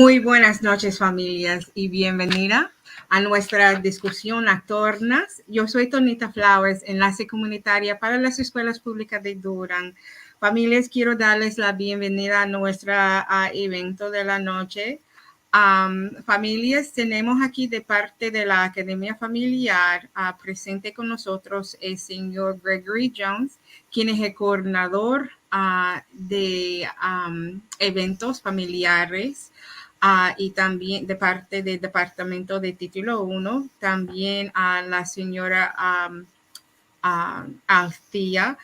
Muy buenas noches, familias, y bienvenida a nuestra discusión nocturnas. Yo soy Tonita Flowers, enlace comunitaria para las escuelas públicas de Durham. Familias, quiero darles la bienvenida a nuestro evento de la noche. Familias, tenemos aquí de parte de la Academia Familiar presente con nosotros el señor Gregory Jones, quien es el coordinador de eventos familiares. Y también de parte del Departamento de Título 1, también a la señora Althea,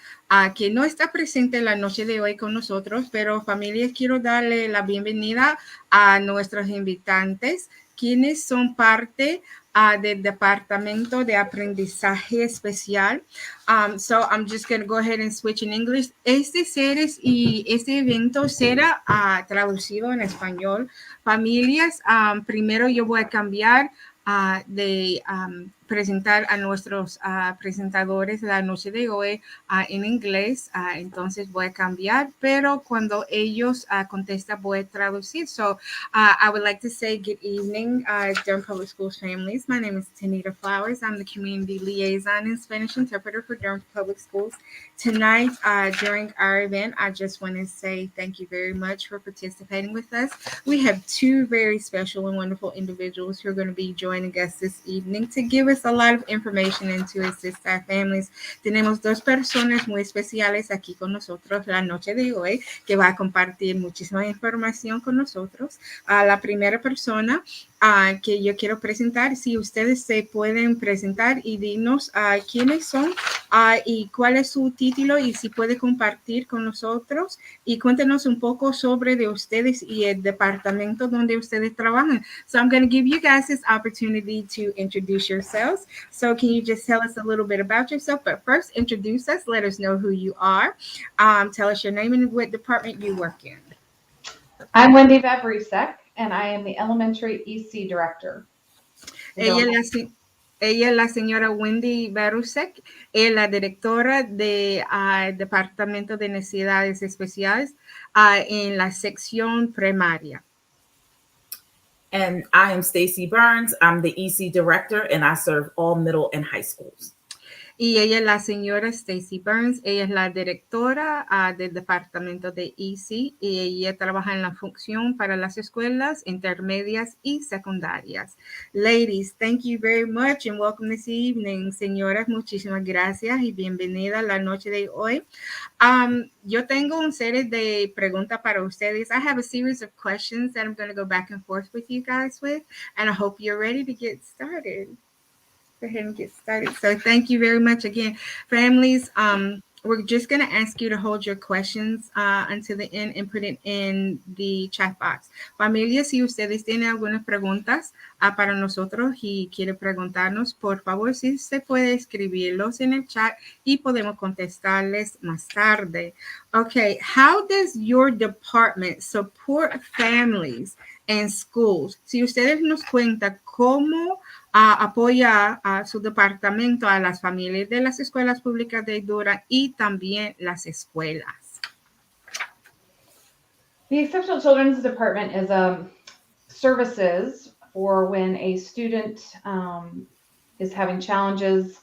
que no está presente la noche de hoy con nosotros, pero familias, quiero darle la bienvenida a nuestros invitantes, quienes son parte del Departamento de Aprendizaje Especial. So I'm just going to go ahead and switch in English. Este evento será traducido en español. Familias, primero yo voy a cambiar de presentar a nuestros presentadores la noche de hoy en inglés. Entonces voy a cambiar, pero cuando ellos contestan voy a traducir. So I would like to say good evening, Durham Public Schools families. My name is Tanita Flowers. I'm the community liaison and Spanish interpreter for Durham Public Schools. Tonight, during our event, I just want to say thank you very much for participating with us. We have two very special and wonderful individuals who are going to be joining us this evening to give us a lot of information and to assist our families. Tenemos dos personas muy especiales aquí con nosotros la noche de hoy que va a compartir muchísima información con nosotros. La primera persona que yo quiero presentar, si ustedes se pueden presentar y dinos quiénes son y cuál es su título y si puede compartir con nosotros y cuéntenos un poco sobre de ustedes y el departamento donde ustedes trabajan. So I'm going to give you guys this opportunity to introduce yourselves. So can you just tell us a little bit about yourself? But first, introduce us. Let us know who you are. Tell us your name and what department you work in. I'm Wendy Vavrisek, and I am the Elementary EC Director. Ella es la señora Wendy Vavrisek, es la directora del Departamento de Necesidades Especiales en la sección primaria. And I am Stacy Burns. I'm the EC Director, and I serve all middle and high schools. Y ella es la señora Stacy Burns, ella es la directora del departamento de EC y ella trabaja en la función para las escuelas intermedias y secundarias. Ladies, thank you very much and welcome this evening. Señoras, muchísimas gracias y bienvenida a la noche de hoy. Yo tengo una serie de preguntas para ustedes. I have a series of questions that I'm going to go back and forth with you guys with, and I hope you're ready to get started. Go ahead and get started. So thank you very much again, families. We're just going to ask you to hold your questions until the end and put it in the chat box. Familia, si ustedes tienen algunas preguntas para nosotros y quiere preguntarnos, por favor, si se puede escribirlos en el chat y podemos contestarles más tarde. Okay, how does your department support families and schools? Si ustedes nos cuentan cómo apoya a su departamento a las familias de las escuelas públicas de Durham y también las escuelas. The Exceptional Children's Department is services for when a student is having challenges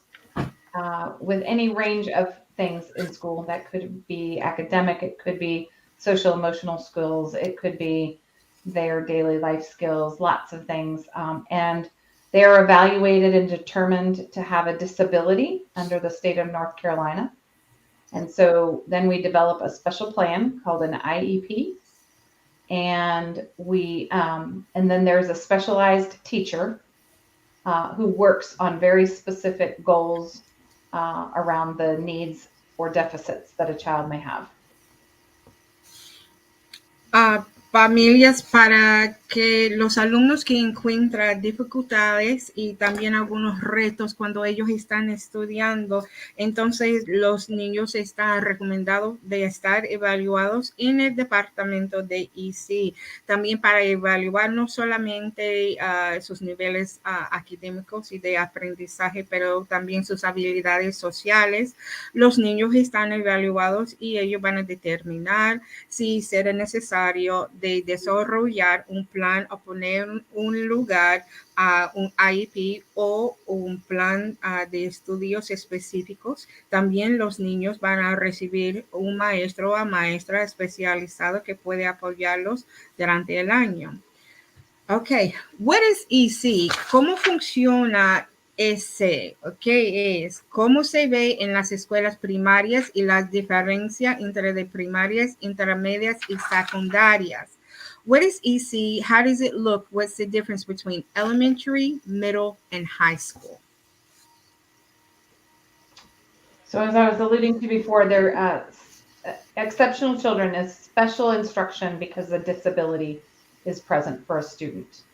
with any range of things in school. That could be academic, it could be social emotional skills, it could be their daily life skills, lots of things. And they are evaluated and determined to have a disability under the state of North Carolina. And so then we develop a special plan called an IEP. And and then there's a specialized teacher who works on very specific goals around the needs or deficits that a child may have. Familias, para que los alumnos que encuentran dificultades y también algunos retos cuando ellos están estudiando, entonces los niños están recomendados de estar evaluados en el departamento de EC. También para evaluar no solamente sus niveles académicos y de aprendizaje, pero también sus habilidades sociales. Los niños están evaluados y ellos van a determinar si será necesario de desarrollar un plan o poner un lugar a un IEP o un plan de estudios específicos. También los niños van a recibir un maestro o maestra especializado que puede apoyarlos durante el año. Ok, what is EC? ¿Cómo funciona ese? ¿Qué es? ¿Cómo se ve en las escuelas primarias y la diferencia entre de primarias, intermedias y secundarias? What is EC? How does it look? What's the difference between elementary, middle, and high school? So as I was alluding to before, they're exceptional children is special instruction because a disability is present for a student.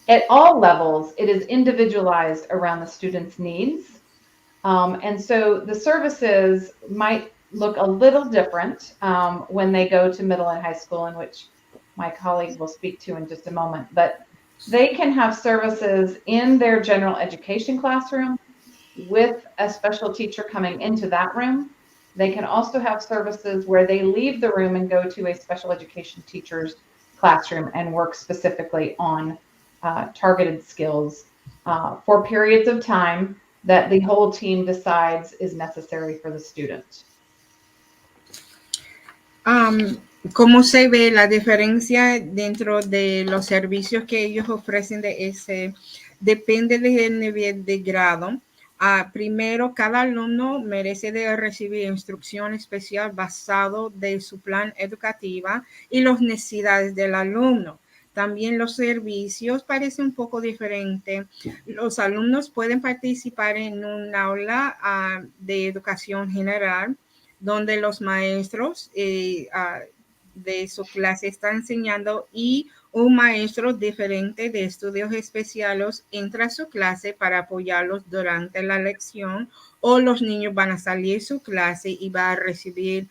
At all levels, it is individualized around the student's needs. And so the services might look a little different when they go to middle and high school, in which my colleague will speak to in just a moment. But they can have services in their general education classroom with a special teacher coming into that room. They can also have services where they leave the room and go to a special education teacher's classroom and work specifically on targeted skills for periods of time that the whole team decides is necessary for the student. ¿Cómo se ve la diferencia dentro de los servicios que ellos ofrecen de ese? Depende del nivel de grado. Primero, cada alumno merece de recibir instrucción especial basado de su plan educativo y las necesidades del alumno. También los servicios parecen un poco diferentes. Los alumnos pueden participar en un aula de educación general donde los maestros de su clase están enseñando y un maestro diferente de estudios especiales entra a su clase para apoyarlos durante la lección, o los niños van a salir de su clase y van a recibir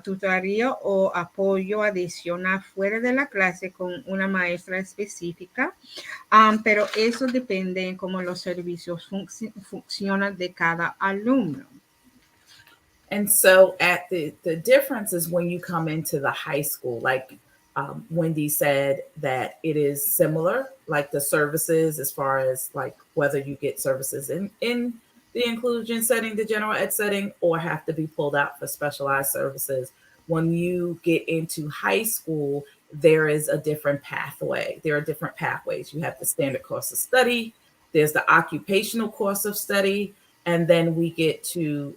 tutoría o apoyo adicional fuera de la clase con una maestra específica. Pero eso depende de cómo los servicios funcionan de cada alumno. And so at the difference is when you come into the high school, like Wendy said, that it is similar, like the services as far as like whether you get services in the inclusion setting, the general ed setting, or have to be pulled out for specialized services. When you get into high school, there is a different pathway. There are different pathways. You have the standard course of study. There's the occupational course of study. And then we get to,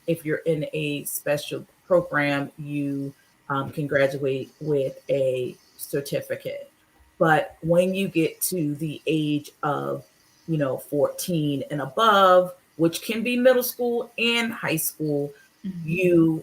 if you're in a special program, you can graduate with a certificate. But when you get to the age of, 14 and above, which can be middle school and high school,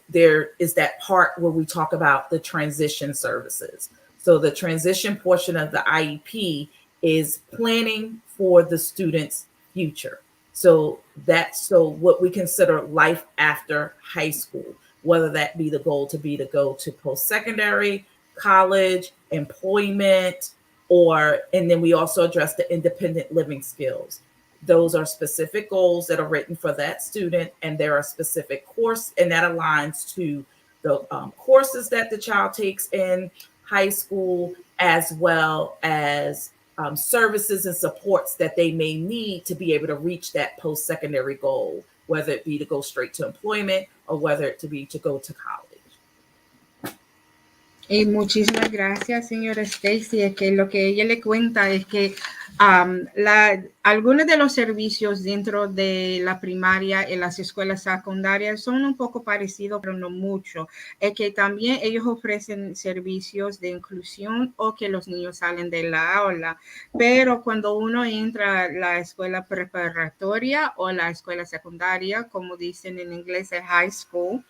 there is that part where we talk about the transition services. So the transition portion of the IEP is planning for the student's future. So that's what we consider life after high school, whether that be the goal to go to post-secondary, college, employment, and then we also address the independent living skills. Those are specific goals that are written for that student, and there are specific course, and that aligns to the courses that the child takes in high school, as well as services and supports that they may need to be able to reach that post-secondary goal, whether it be to go straight to employment or whether it to be to go to college. Y muchísimas gracias, señora Stacy. Es que lo que ella le cuenta es que algunos de los servicios dentro de la primaria y las escuelas secundarias son un poco parecidos, pero no mucho. Es que también ellos ofrecen servicios de inclusión o que los niños salen de la aula. Pero cuando uno entra a la escuela preparatoria o la escuela secundaria, como dicen en inglés, el high school,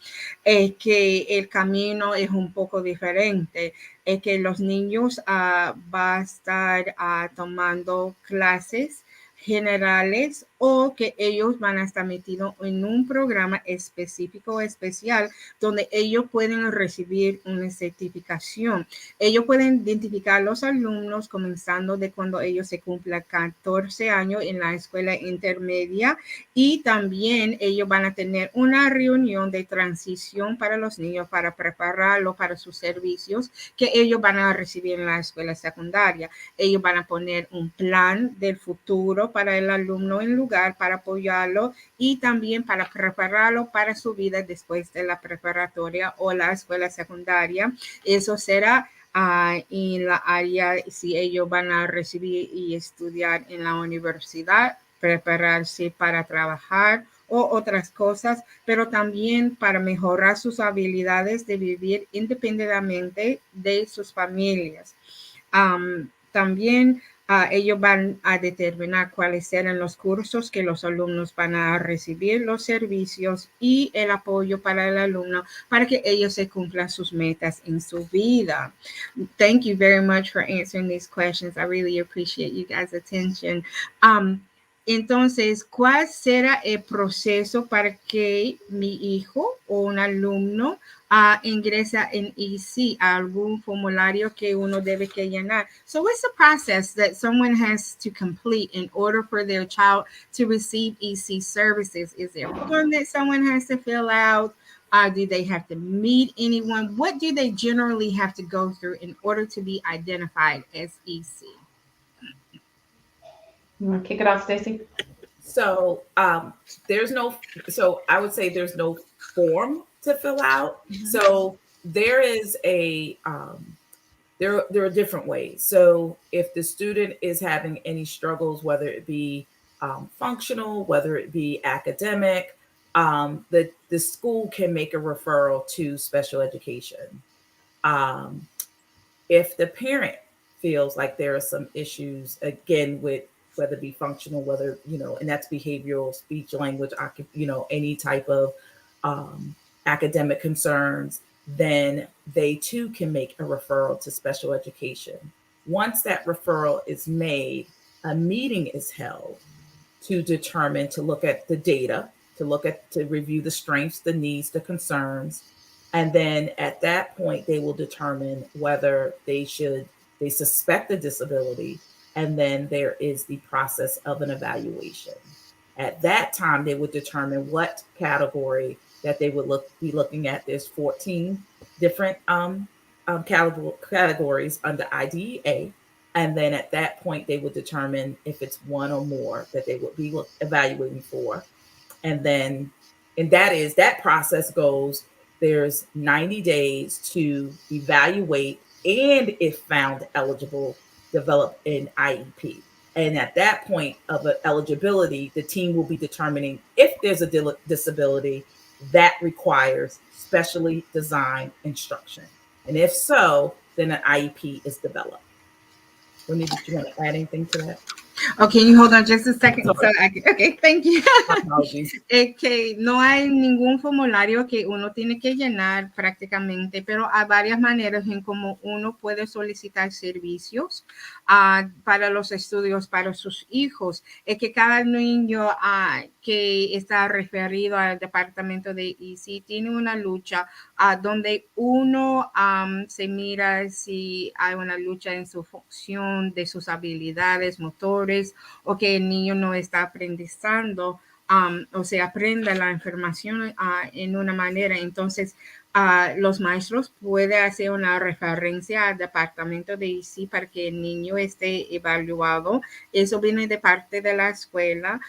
es que el camino es un poco diferente. Es que los niños van a estar tomando clases generales o que ellos van a estar metidos en un programa específico o especial donde ellos pueden recibir una certificación. Ellos pueden identificar a los alumnos comenzando de cuando ellos se cumplan 14 años en la escuela intermedia, y también ellos van a tener una reunión de transición para los niños para prepararlos para sus servicios que ellos van a recibir en la escuela secundaria. Ellos van a poner un plan del futuro para el alumno en lugar para apoyarlo y también para prepararlo para su vida después de la preparatoria o la escuela secundaria. Eso será en la área, si ellos van a recibir y estudiar en la universidad, prepararse para trabajar o otras cosas, pero también para mejorar sus habilidades de vivir independientemente de sus familias. También ellos van a determinar cuáles serán los cursos que los alumnos van a recibir, los servicios y el apoyo para el alumno para que ellos se cumplan sus metas en su vida. Thank you very much for answering these questions. I really appreciate you guys' attention. Entonces, ¿cuál será el proceso para que mi hijo o un alumno ingresa en EC, algún formulario que uno debe que llenar? So what's the process that someone has to complete in order for their child to receive EC services? Is there a form that someone has to fill out? Do they have to meet anyone? What do they generally have to go through in order to be identified as EC? You want to kick it off, Stacy? So I would say there's no form to fill out. Mm-hmm. So there is there are different ways. So if the student is having any struggles, whether it be functional, whether it be academic, the school can make a referral to special education. If the parent feels like there are some issues, again, with whether it be functional, whether, and that's behavioral, speech, language, any type of academic concerns, then they too can make a referral to special education. Once that referral is made, a meeting is held to determine, to look at the data, to review the strengths, the needs, the concerns. And then at that point, they will determine whether they suspect a disability. And then there is the process of an evaluation. At that time, they would determine what category that they would be looking at. There's 14 different categories under IDEA. And then at that point, they would determine if it's one or more that they would be evaluating for. And then, that process goes, there's 90 days to evaluate, and if found eligible, develop an IEP. And at that point of eligibility, the team will be determining if there's a disability that requires specially designed instruction. And if so, then an IEP is developed. Wendy, did you want to add anything to that? Okay, you hold on just a second. Okay, thank you. Que no hay ningún formulario que uno tiene que llenar prácticamente, pero hay varias maneras en cómo uno puede solicitar servicios para los estudios para sus hijos. Es que cada niño que está referido al departamento de EC tiene una lucha donde uno se mira si hay una lucha en su función, de sus habilidades motores, o que el niño no está aprendiendo, o se aprenda la información en una manera. Entonces, los maestros pueden hacer una referencia al departamento de EC para que el niño esté evaluado. Eso viene de parte de la escuela.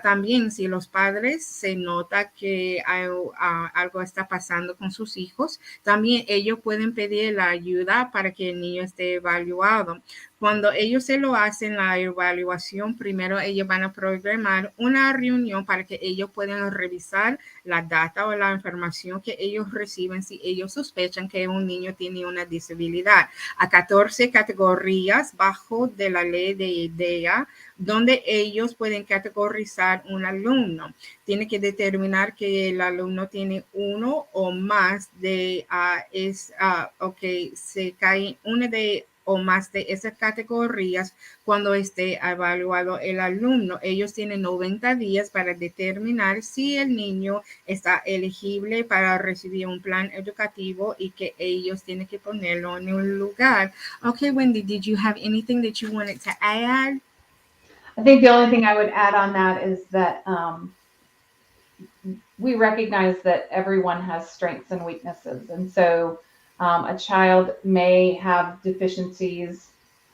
También, si los padres se nota que algo está pasando con sus hijos, también ellos pueden pedir la ayuda para que el niño esté evaluado. Cuando ellos se lo hacen la evaluación, primero ellos van a programar una reunión para que ellos puedan revisar la data o la información que ellos reciben si ellos sospechan que un niño tiene una disabilidad. A 14 categorías bajo de la ley de IDEA, donde ellos pueden categorizar un alumno. Tiene que determinar que el alumno tiene uno o más de, se cae una de o más de esas categorías cuando esté evaluado el alumno. Ellos tienen 90 días para determinar si el niño está elegible para recibir un plan educativo y que ellos tienen que ponerlo en un lugar. Okay, Wendy, did you have anything that you wanted to add? I think the only thing I would add on that is that we recognize that everyone has strengths and weaknesses. And so a child may have deficiencies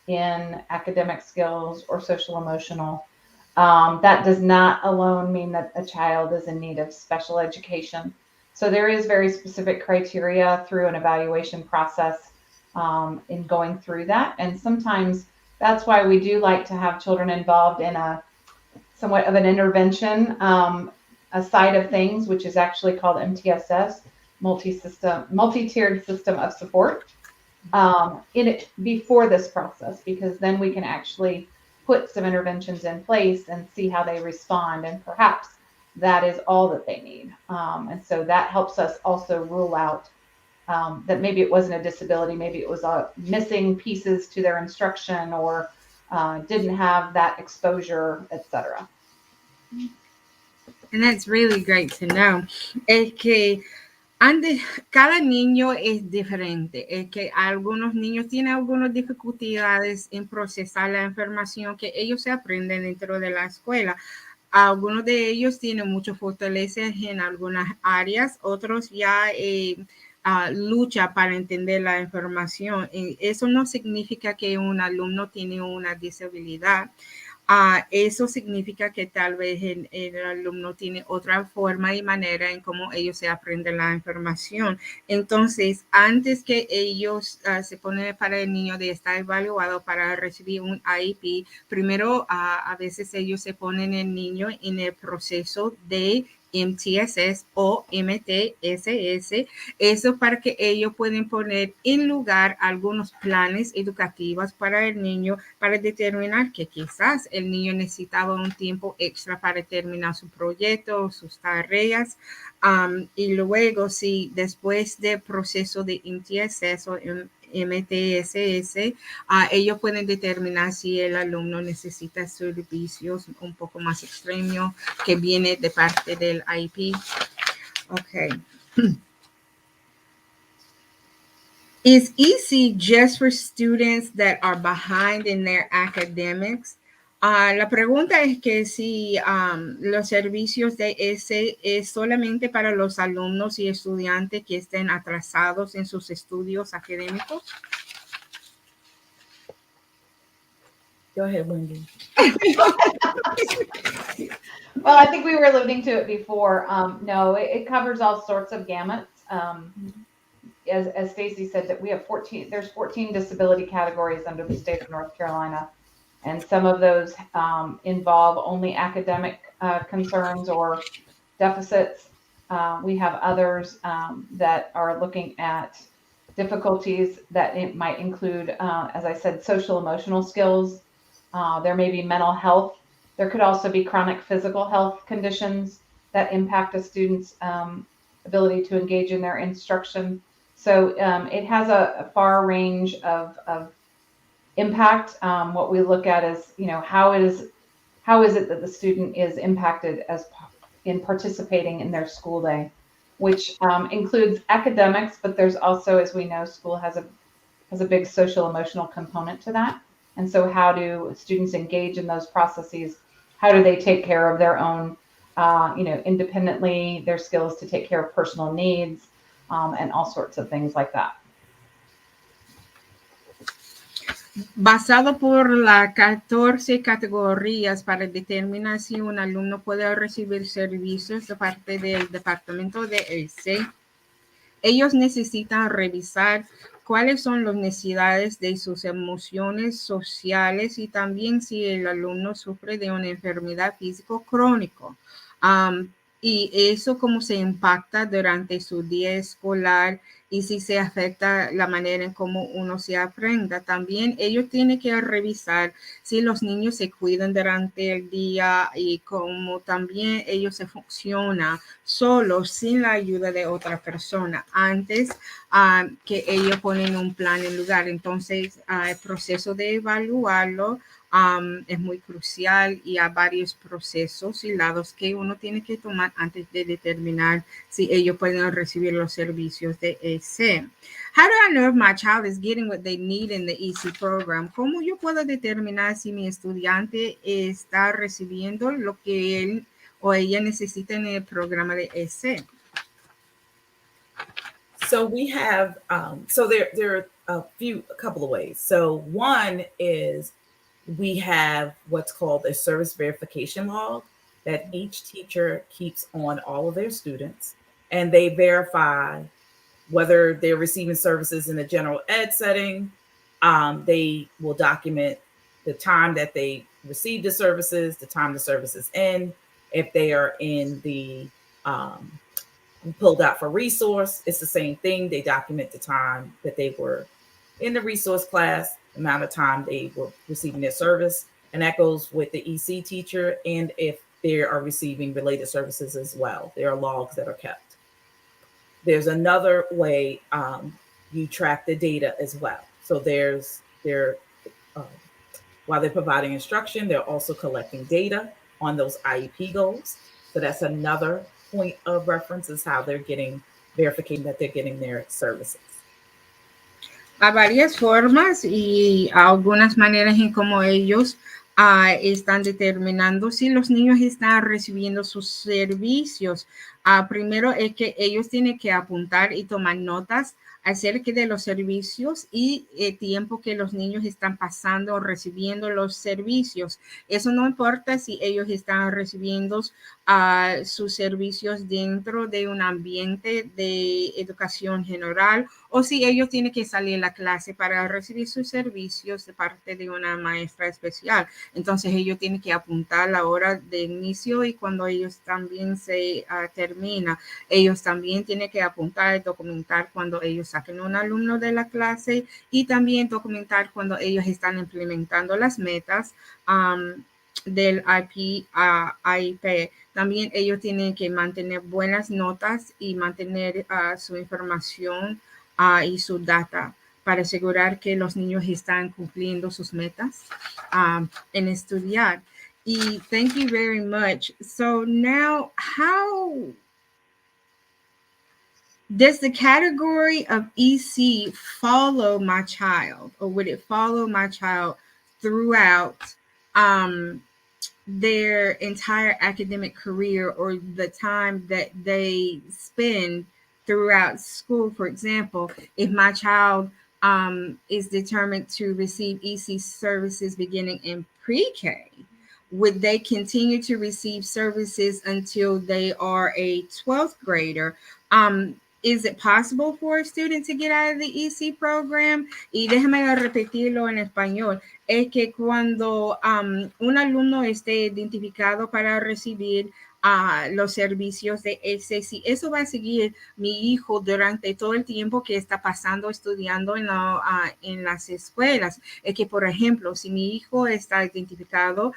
in academic skills or social emotional. That does not alone mean that a child is in need of special education. So there is very specific criteria through an evaluation process in going through that. And sometimes that's why we do like to have children involved in a somewhat of an intervention a side of things, which is actually called MTSS, multi-tiered system of support, in it before this process, because then we can actually put some interventions in place and see how they respond, and perhaps that is all that they need. And so that helps us also rule out that maybe it wasn't a disability, maybe it was missing pieces to their instruction, or didn't have that exposure, etc. And that's really great to know. Es que cada niño es diferente. Es que algunos niños tienen algunas dificultades en procesar la información que ellos se aprenden dentro de la escuela. Algunos de ellos tienen muchas fortalezas en algunas áreas, otros ya lucha para entender la información. Eso no significa que un alumno tiene una disabilidad. Eso significa que tal vez el alumno tiene otra forma y manera en cómo ellos se aprenden la información. Entonces, antes que ellos se ponen para el niño de estar evaluado para recibir un IEP, primero a veces ellos se ponen el niño en el proceso de MTSS o MTSS, eso para que ellos pueden poner en lugar algunos planes educativos para el niño, para determinar que quizás el niño necesitaba un tiempo extra para terminar su proyecto, sus tareas, y luego si después del proceso de MTSS o MTSS, ellos pueden determinar si el alumno necesita servicios un poco más extremos que viene de parte del IEP. Okay. Is EC just for students that are behind in their academics? La pregunta es que si los servicios de ESE es solamente para los alumnos y estudiantes que estén atrasados en sus estudios académicos. Go ahead, Wendy. Well, I think we were alluding to it before. No, it covers all sorts of gamuts. As Stacy said, that we have 14, there's 14 disability categories under the state of North Carolina. And some of those involve only academic concerns or deficits. We have others that are looking at difficulties that it might include, as I said, social emotional skills. There may be mental health. There could also be chronic physical health conditions that impact a student's ability to engage in their instruction. So it has a far range of impact. What we look at is, how is it that the student is impacted in participating in their school day, which includes academics, but there's also, as we know, school has a big social emotional component to that. And so how do students engage in those processes? How do they take care of their own, independently, their skills to take care of personal needs, and all sorts of things like that. Basado por las 14 categorías para determinar si un alumno puede recibir servicios de parte del departamento de ESE, ellos necesitan revisar cuáles son las necesidades de sus emociones sociales y también si el alumno sufre de una enfermedad físico crónica. y eso cómo se impacta durante su día escolar y si se afecta la manera en cómo uno se aprenda. También ellos tienen que revisar si los niños se cuidan durante el día y cómo también ellos se funcionan solos sin la ayuda de otra persona antes que ellos ponen un plan en lugar. Entonces, el proceso de evaluarlo es muy crucial y hay varios procesos y lados que uno tiene que tomar antes de determinar si ellos pueden recibir los servicios de EC. How do I know if my child is getting what they need in the EC program? ¿Cómo yo puedo determinar si mi estudiante está recibiendo lo que él o ella necesita en el programa de EC? So we have, so there are a couple of ways. So one is we have what's called a service verification log that each teacher keeps on all of their students, and they verify whether they're receiving services in a general ed setting. They will document the time that they receive the services, the time the services end, if they are in the pulled out for resource, it's the same thing. They document the time that they were in the resource class, the amount of time they were receiving their service, and that goes with the EC teacher. And if they are receiving related services as well, there are logs that are kept. There's another way you track the data as well. So while they're providing instruction, they're also collecting data on those IEP goals. So that's another point of reference is how they're getting verification that they're getting their services. A varias formas y algunas maneras en cómo ellos están determinando si los niños están recibiendo sus servicios. Primero es que ellos tienen que apuntar y tomar notas acerca de los servicios y el tiempo que los niños están pasando o recibiendo los servicios. Eso no importa si ellos están recibiendo sus servicios dentro de un ambiente de educación general o si ellos tienen que salir a la clase para recibir sus servicios de parte de una maestra especial. Entonces ellos tienen que apuntar la hora de inicio y cuando ellos también se termina, ellos también tienen que apuntar y documentar cuando ellos saquen un alumno de la clase y también documentar cuando ellos están implementando las metas del IEP. También ellos tienen que mantener buenas notas y mantener su información y su data para asegurar que los niños están cumpliendo sus metas en estudiar. Y thank you very much. So now, how does the category of EC follow my child, or would it follow my child throughout their entire academic career or the time that they spend throughout school? For example, if my child is determined to receive EC services beginning in pre-K, would they continue to receive services until they are a 12th grader? Is it possible for a student to get out of the EC program? Y déjame repetirlo en español. Es que cuando un alumno esté identificado para recibir los servicios de ese, si eso va a seguir mi hijo durante todo el tiempo que está pasando estudiando en las escuelas. Es que, por ejemplo, si mi hijo está identificado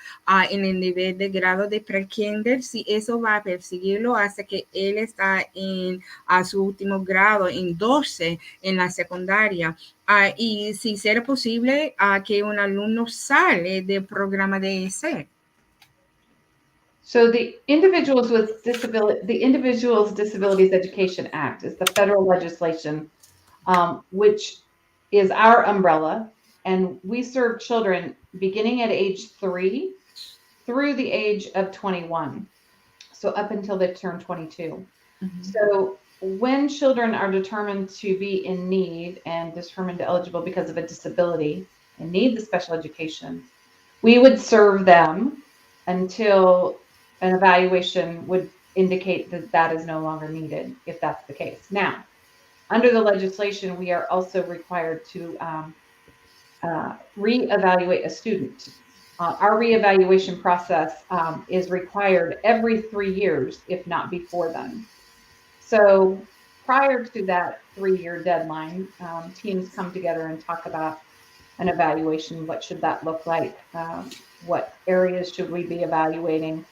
en el nivel de grado de pre-kinder, si eso va a perseguirlo hasta que él está en su último grado, en 12, en la secundaria. Y si será posible que un alumno sale del programa de EC. So the Individuals Disabilities Education Act is the federal legislation, which is our umbrella, and we serve children beginning at age 3 through the age of 21. So up until they turn 22. Mm-hmm. So when children are determined to be in need and determined eligible because of a disability and need the special education, we would serve them until an evaluation would indicate that that is no longer needed, if that's the case. Now, under the legislation, we are also required to reevaluate a student Our reevaluation process is required every 3 years, if not before then. So prior to that 3-year deadline, teams come together and talk about an evaluation. What should that look like? What areas should we be evaluating?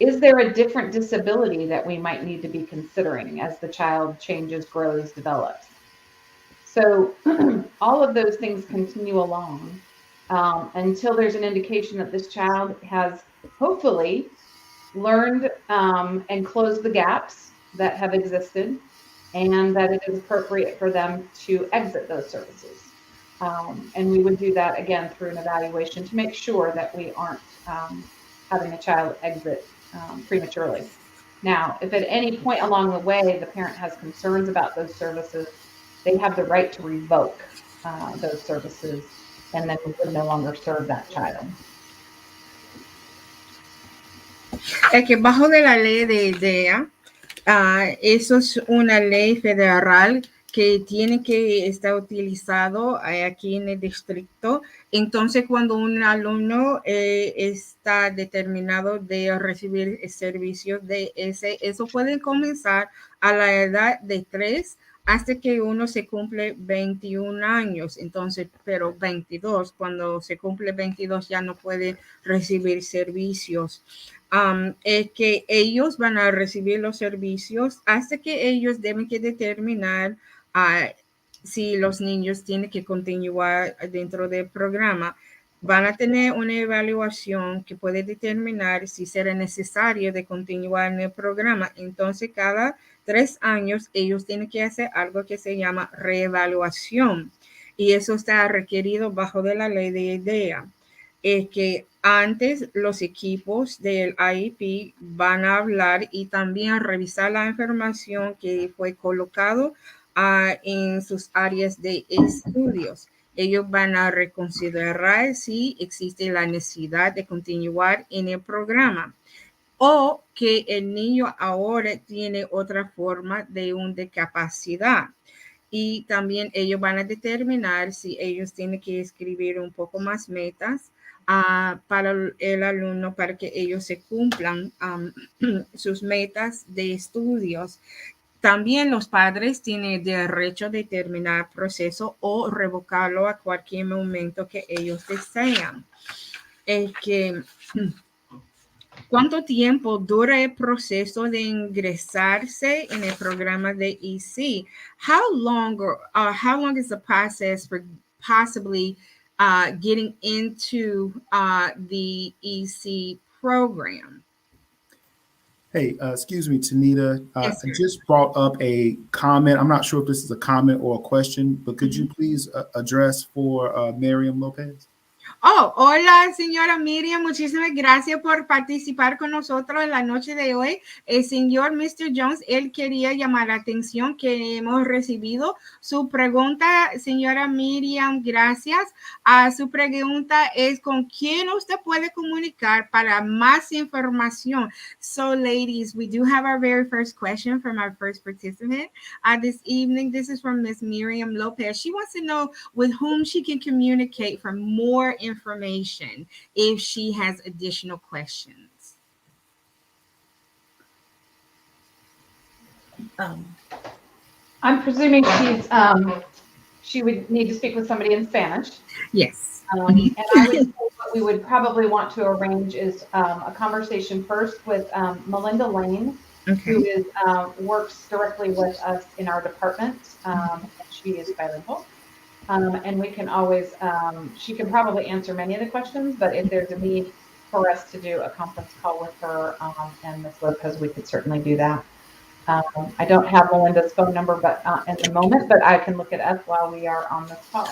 Is there a different disability that we might need to be considering as the child changes, grows, develops? So all of those things continue along until there's an indication that this child has hopefully learned and closed the gaps that have existed, and that it is appropriate for them to exit those services. And we would do that again through an evaluation to make sure that we aren't having a child exit prematurely. Now, if at any point along the way the parent has concerns about those services, they have the right to revoke those services, and then we would no longer serve that child. Es que bajo de la ley de IDEA, eso es una ley federal que tiene que estar utilizado aquí en el distrito. Entonces, cuando un alumno está determinado de recibir servicios de eso puede comenzar a la edad de 3 hasta que uno se cumple 21 años. Entonces, pero 22, cuando se cumple 22 ya no puede recibir servicios. Es que ellos van a recibir los servicios hasta que ellos deben que determinar si los niños tienen que continuar dentro del programa. Van a tener una evaluación que puede determinar si será necesario de continuar en el programa. Entonces, cada 3 años ellos tienen que hacer algo que se llama reevaluación. Y eso está requerido bajo de la ley de IDEA. Es que antes los equipos del Iep van a hablar y también revisar la información que fue colocado en sus áreas de estudios. Ellos van a reconsiderar si existe la necesidad de continuar en el programa o que el niño ahora tiene otra forma de una discapacidad. Y también ellos van a determinar si ellos tienen que escribir un poco más metas para el alumno para que ellos se cumplan sus metas de estudios. También los padres tienen derecho de terminar el proceso o revocarlo a cualquier momento que ellos desean. Es que ¿cuánto tiempo dura el proceso de ingresarse en el programa de EC? How long is the process for possibly getting into the EC program? Hey, excuse me, Tanita. Yes, I just brought up a comment. I'm not sure if this is a comment or a question, but could you please address for Miriam Lopez? Oh, hola, señora Miriam. Muchísimas gracias por participar con nosotros en la noche de hoy. El señor Mr. Jones, él quería llamar la atención que hemos recibido su pregunta, señora Miriam. Gracias. Su pregunta es ¿con quién usted puede comunicar para más información? So, ladies, we do have our very first question from our first participant this evening. This is from Miss Miriam Lopez. She wants to know with whom she can communicate for more information if she has additional questions. I'm presuming she would need to speak with somebody in Spanish. Yes. And I would say what we would probably want to arrange is a conversation first with Melinda Lane, who is works directly with us in our department. She is bilingual. And we can always, she can probably answer many of the questions, but if there's a need for us to do a conference call with her and Ms. Lopez, we could certainly do that. I don't have Melinda's phone number but in the moment, but I can look it up while we are on this call.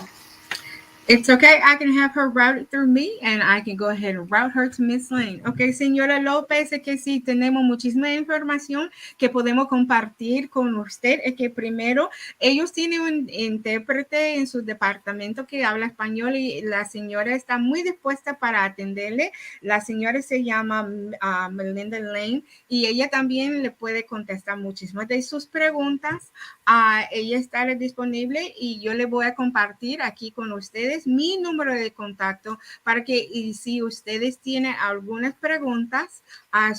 It's okay. I can have her routed through me and I can go ahead and route her to Miss Lane. Ok, señora López, es que sí tenemos muchísima información que podemos compartir con usted. Es que primero, ellos tienen un intérprete en su departamento que habla español y la señora está muy dispuesta para atenderle. La señora se llama Melinda Lane y ella también le puede contestar muchísimas de sus preguntas. Ella estará disponible y yo le voy a compartir aquí con ustedes ustedes mi número de contacto para que, y si ustedes tienen algunas preguntas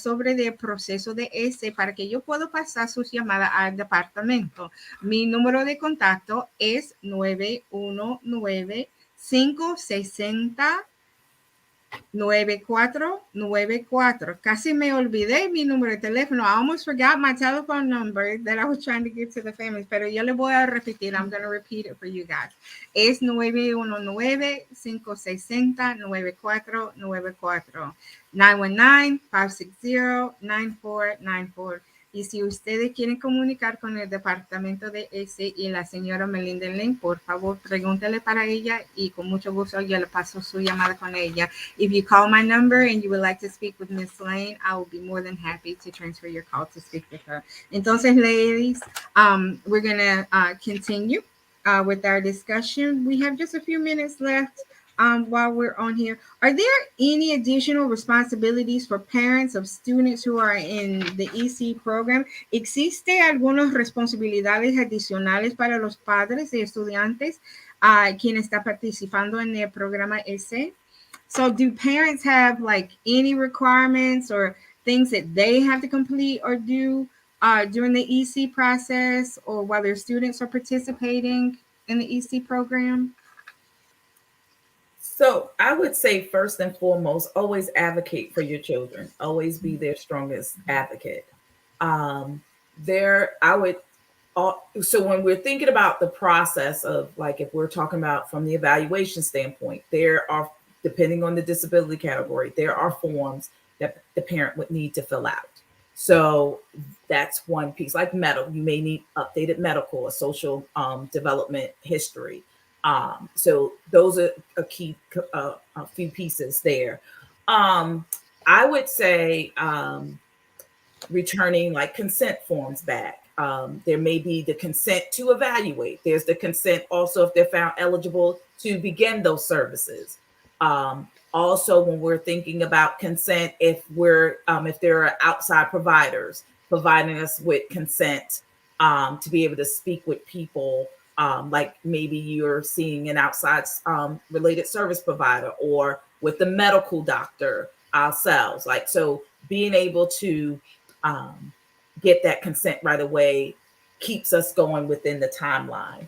sobre el proceso de ese, para que yo pueda pasar sus llamadas al departamento. Mi número de contacto es 919-560-9494. Casi me olvidé mi número de teléfono. I almost forgot my telephone number that I was trying to give to the families, pero yo le voy a repetir. I'm going to repeat it for you guys. Es 919-560-9494. 919-560-9494. Y si ustedes quieren comunicar con el departamento de ese y la señora Melinda Lane, por favor, pregúntele para ella y con mucho gusto yo le paso su llamada con ella. If you call my number and you would like to speak with Miss Lane, I will be more than happy to transfer your call to speak with her. Entonces, ladies, we're going to continue with our discussion. We have just a few minutes left. While we're on here, are there any additional responsibilities for parents of students who are in the EC program? ¿Existe algunas responsabilidades adicionales para los padres de estudiantes quien está participando en el programa EC? So do parents have like any requirements or things that they have to complete or do during the EC process or while their students are participating in the EC program? So I would say first and foremost, always advocate for your children. Always be their strongest advocate. So when we're thinking about the process of like, if we're talking about from the evaluation standpoint, there are, depending on the disability category, there are forms that the parent would need to fill out. So that's one piece. Like medical, you may need updated medical or social development history. So those are a few pieces there. I would say returning like consent forms back. There may be the consent to evaluate. There's the consent also if they're found eligible to begin those services. Also, when we're thinking about consent, if there are outside providers providing us with consent to be able to speak with people, like maybe you're seeing an outside related service provider or with the medical doctor ourselves. Like, so being able to get that consent right away keeps us going within the timeline.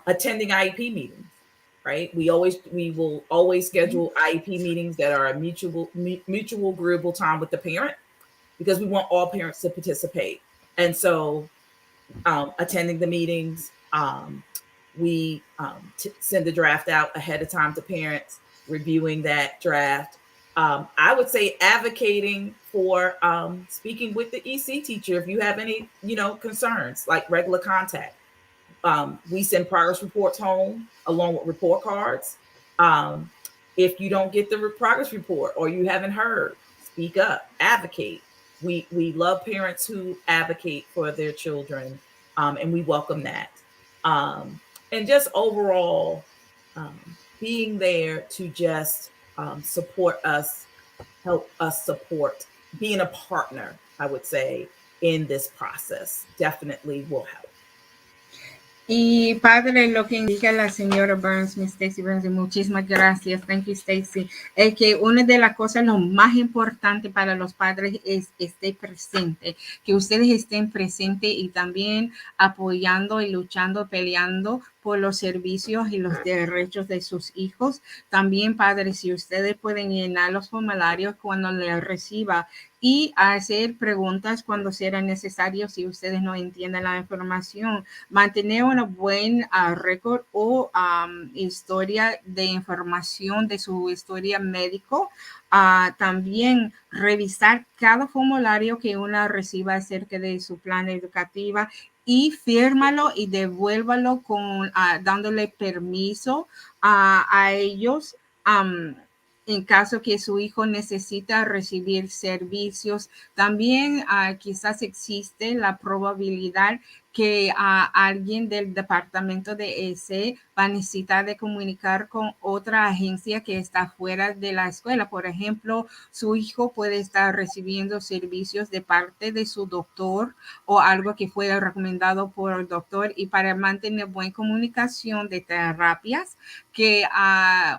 Attending IEP meetings, right? We will always schedule IEP meetings that are a mutual agreeable time with the parent because we want all parents to participate. And so attending the meetings, we send the draft out ahead of time to parents, reviewing that draft. I would say advocating for speaking with the EC teacher if you have any, concerns, like regular contact. We send progress reports home along with report cards. If you don't get the progress report or you haven't heard, speak up, advocate. We love parents who advocate for their children, and we welcome that. And just overall, being there to just support us, help us support, being a partner, I would say, in this process definitely will help. Y padre, lo que indica la señora Burns, Miss Stacy Burns, y muchísimas gracias, thank you Stacy, es que una de las cosas lo más importante para los padres es estar presente, que ustedes estén presentes y también apoyando y luchando, peleando por los servicios y los derechos de sus hijos. También, padres, si ustedes pueden llenar los formularios cuando les reciba y hacer preguntas cuando sea necesario si ustedes no entienden la información. Mantener una buen récord o historia de información de su historia médico. También revisar cada formulario que uno reciba acerca de su plan educativa y fírmalo y devuélvalo con dándole permiso a ellos en caso que su hijo necesita recibir servicios. También quizás existe la probabilidad que alguien del departamento de ESE va a necesitar de comunicar con otra agencia que está fuera de la escuela. Por ejemplo, su hijo puede estar recibiendo servicios de parte de su doctor o algo que fue recomendado por el doctor, y para mantener buena comunicación de terapias, que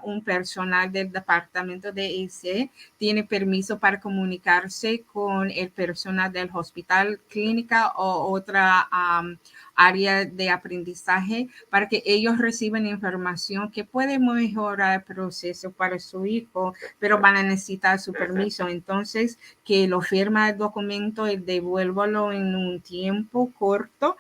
un personal del departamento de ESE tiene permiso para comunicarse con el personal del hospital, clínica o otra área de aprendizaje para que ellos reciban información que puede mejorar el proceso para su hijo, pero van a necesitar su permiso. Entonces, que lo firma el documento y devuélvalo en un tiempo corto,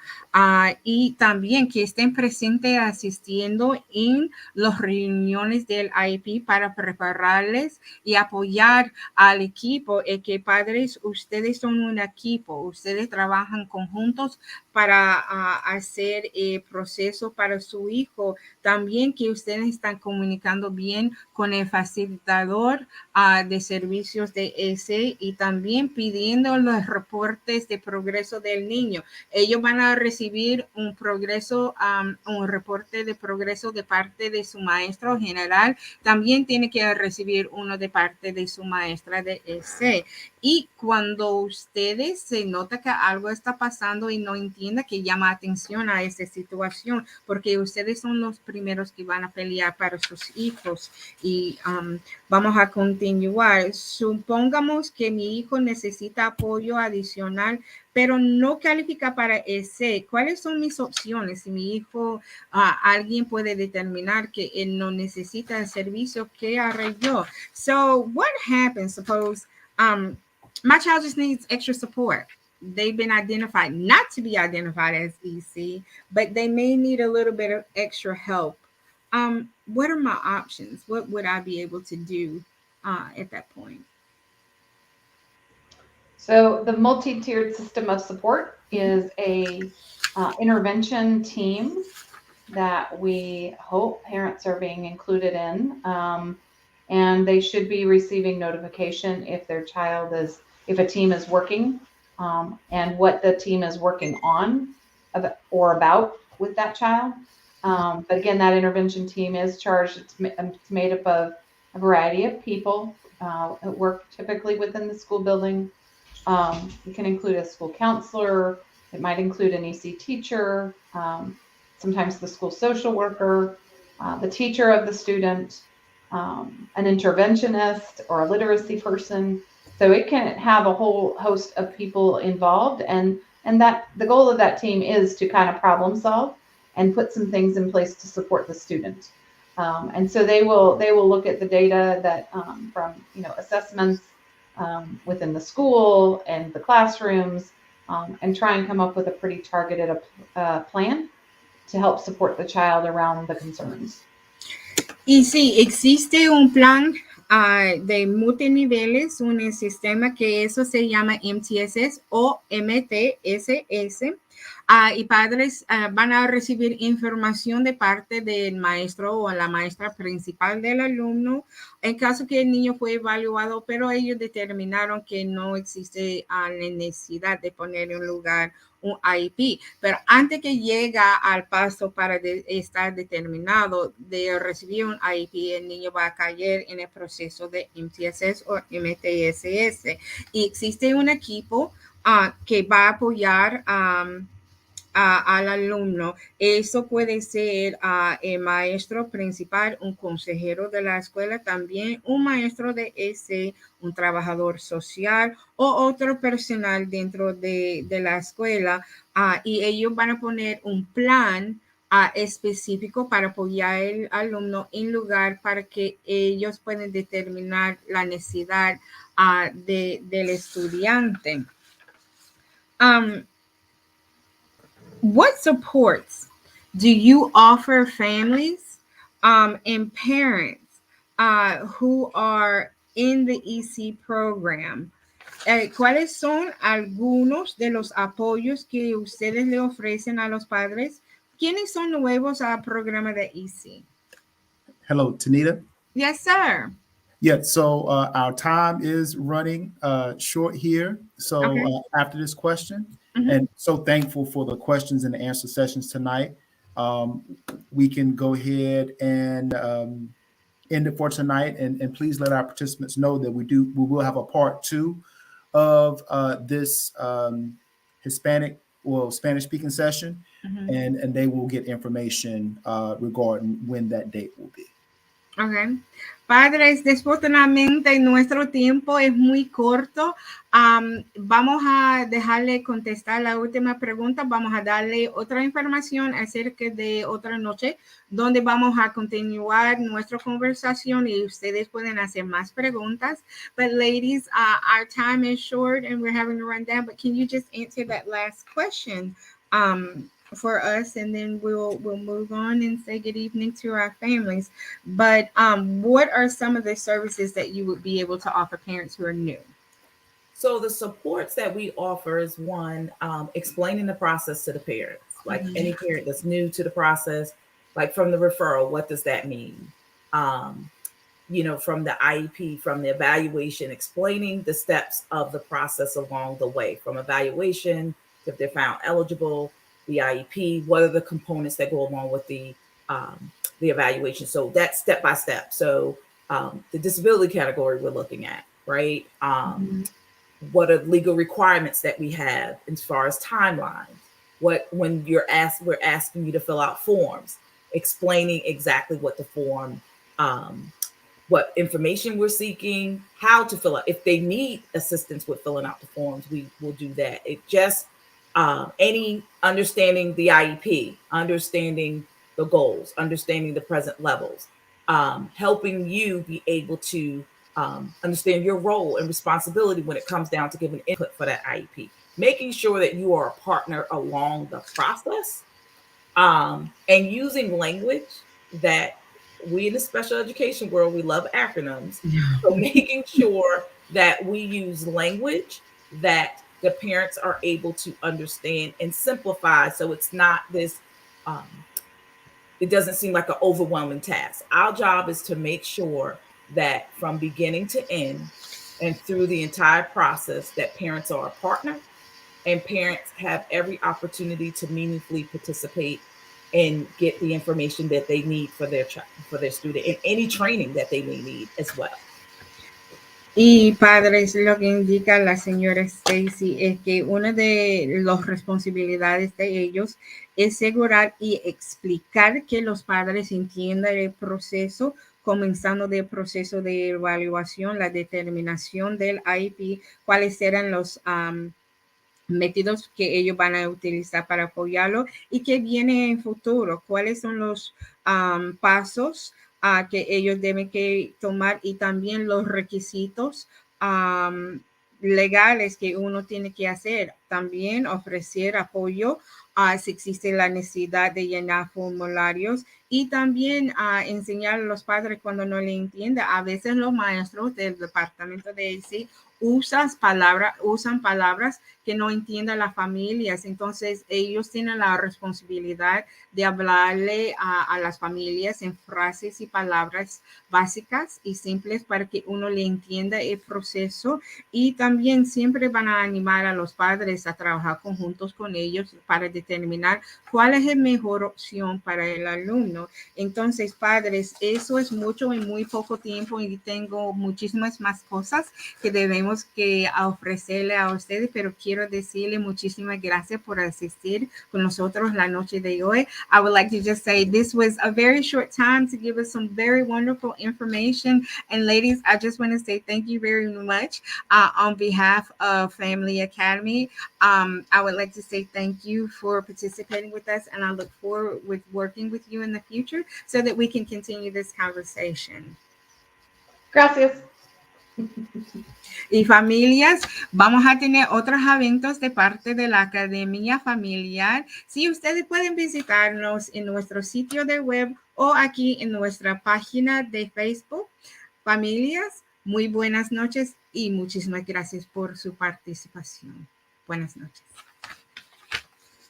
y también que estén presentes asistiendo en las reuniones del Iep para prepararles y apoyar al equipo. Que padres, ustedes son un equipo, ustedes trabajan conjuntos para hacer el proceso para su hijo. También que ustedes están comunicando bien con el facilitador de servicios de ESE, y también pidiendo los reportes de progreso del niño. Ellos van a recibir un reporte de progreso de parte de su maestro general. También tiene que recibir uno de parte de su maestra de ESE. Y cuando ustedes se nota que algo está pasando y no entienda, que llama atención a esa situación, porque ustedes son los primeros que van a pelear para sus hijos. Y vamos a continuar. Supongamos que mi hijo necesita apoyo adicional, pero no califica para ese. ¿Cuáles son mis opciones? Si mi hijo, alguien puede determinar que él no necesita el servicio, ¿qué haré yo? So what happens? Suppose my child just needs extra support. They've been identified not to be identified as EC, but they may need a little bit of extra help. What are my options? What would I be able to do at that point? So the multi-tiered system of support is a intervention team that we hope parents are being included in. And they should be receiving notification if if a team is working, and what the team is working on or about with that child. But again, that intervention team is charged. It's made up of a variety of people that work typically within the school building. It can include a school counselor. It might include an EC teacher, sometimes the school social worker, the teacher of the student, an interventionist or a literacy person. So it can have a whole host of people involved, and that the goal of that team is to kind of problem solve and put some things in place to support the student. And so they will look at the data that from assessments within the school and the classrooms, and try and come up with a pretty targeted plan to help support the child around the concerns. Y sí, existe un plan de multiniveles, un sistema que eso se llama MTSS o MTSS. Y padres van a recibir información de parte del maestro o la maestra principal del alumno en caso que el niño fue evaluado, pero ellos determinaron que no existe la necesidad de poner en lugar un IEP. Pero antes que llega al paso para estar determinado de recibir un IEP, el niño va a caer en el proceso de MTSS o MTSS. Y existe un equipo que va a apoyar al alumno. Eso puede ser el maestro principal, un consejero de la escuela, también un maestro de ese, un trabajador social o otro personal dentro de la escuela, y ellos van a poner un plan específico para apoyar al alumno en lugar para que ellos puedan determinar la necesidad del estudiante. What supports do you offer families and parents who are in the EC program? ¿Cuáles son algunos de los apoyos que ustedes le ofrecen a los padres? ¿Quiénes son nuevos al programa de EC? Hello, Tanita. Yes, sir. Yeah, so our time is running short here. So Okay. after this question, And so thankful for the questions and answer sessions tonight. We can go ahead and end it for tonight. And please let our participants know that we will have a part 2 of this Spanish speaking session, and they will get information regarding when that date will be. Okay. Padres, desafortunadamente nuestro tiempo es muy corto. Vamos a dejarle contestar la última pregunta. Vamos a darle otra información acerca de otra noche donde vamos a continuar nuestra conversación y ustedes pueden hacer más preguntas. But ladies, our time is short and we're having to run down. But can you just answer that last question for us, and then we'll move on and say good evening to our families. But what are some of the services that you would be able to offer parents who are new? So the supports that we offer is one, explaining the process to the parents, like any parent that's new to the process, like from the referral, what does that mean? From the IEP, from the evaluation, explaining the steps of the process along the way, from evaluation, if they're found eligible, the IEP, what are the components that go along with the evaluation. So that's step by step. So the disability category we're looking at, right? What are legal requirements that we have as far as timelines? When we're asking you to fill out forms, explaining exactly what the form, what information we're seeking, how to fill out. If they need assistance with filling out the forms, we will do that. It just any understanding the IEP, understanding the goals, understanding the present levels, helping you be able to understand your role and responsibility when it comes down to giving input for that IEP, making sure that you are a partner along the process, and using language that we in the special education world, we love acronyms. So making sure that we use language that the parents are able to understand and simplify. So it's not this, it doesn't seem like an overwhelming task. Our job is to make sure that from beginning to end and through the entire process that parents are a partner and parents have every opportunity to meaningfully participate and get the information that they need for their student and any training that they may need as well. Y padres, lo que indica la señora Stacy es que una de las responsabilidades de ellos es asegurar y explicar que los padres entiendan el proceso, comenzando del proceso de evaluación, la determinación del IEP, cuáles serán los métodos que ellos van a utilizar para apoyarlo y qué viene en futuro, cuáles son los pasos que ellos deben que tomar y también los requisitos legales que uno tiene que hacer. También ofrecer apoyo si existe la necesidad de llenar formularios y también enseñar a los padres cuando no le entienda. A veces los maestros del departamento de EC usan palabras que no entiendan las familias. Entonces, ellos tienen la responsabilidad de hablarle a las familias en frases y palabras básicas y simples para que uno le entienda el proceso. Y también siempre van a animar a los padres a trabajar conjuntos con ellos para determinar cuál es la mejor opción para el alumno. Entonces, padres, eso es mucho en muy poco tiempo y tengo muchísimas más cosas que debemos que ofrecerle a ustedes, pero quiero decirle muchísimas gracias por asistir con nosotros la noche de hoy. I would like to just say this was a very short time to give us some very wonderful information. And ladies, I just want to say thank you very much on behalf of Family Academy. I would like to say thank you for participating with us, and I look forward with working with you in the future so that we can continue this conversation. Gracias. Y familias, vamos a tener otros eventos de parte de la Academia Familiar. Si ustedes pueden visitarnos en nuestro sitio de web o aquí en nuestra página de Facebook. Familias, muy buenas noches y muchísimas gracias por su participación. Buenas noches.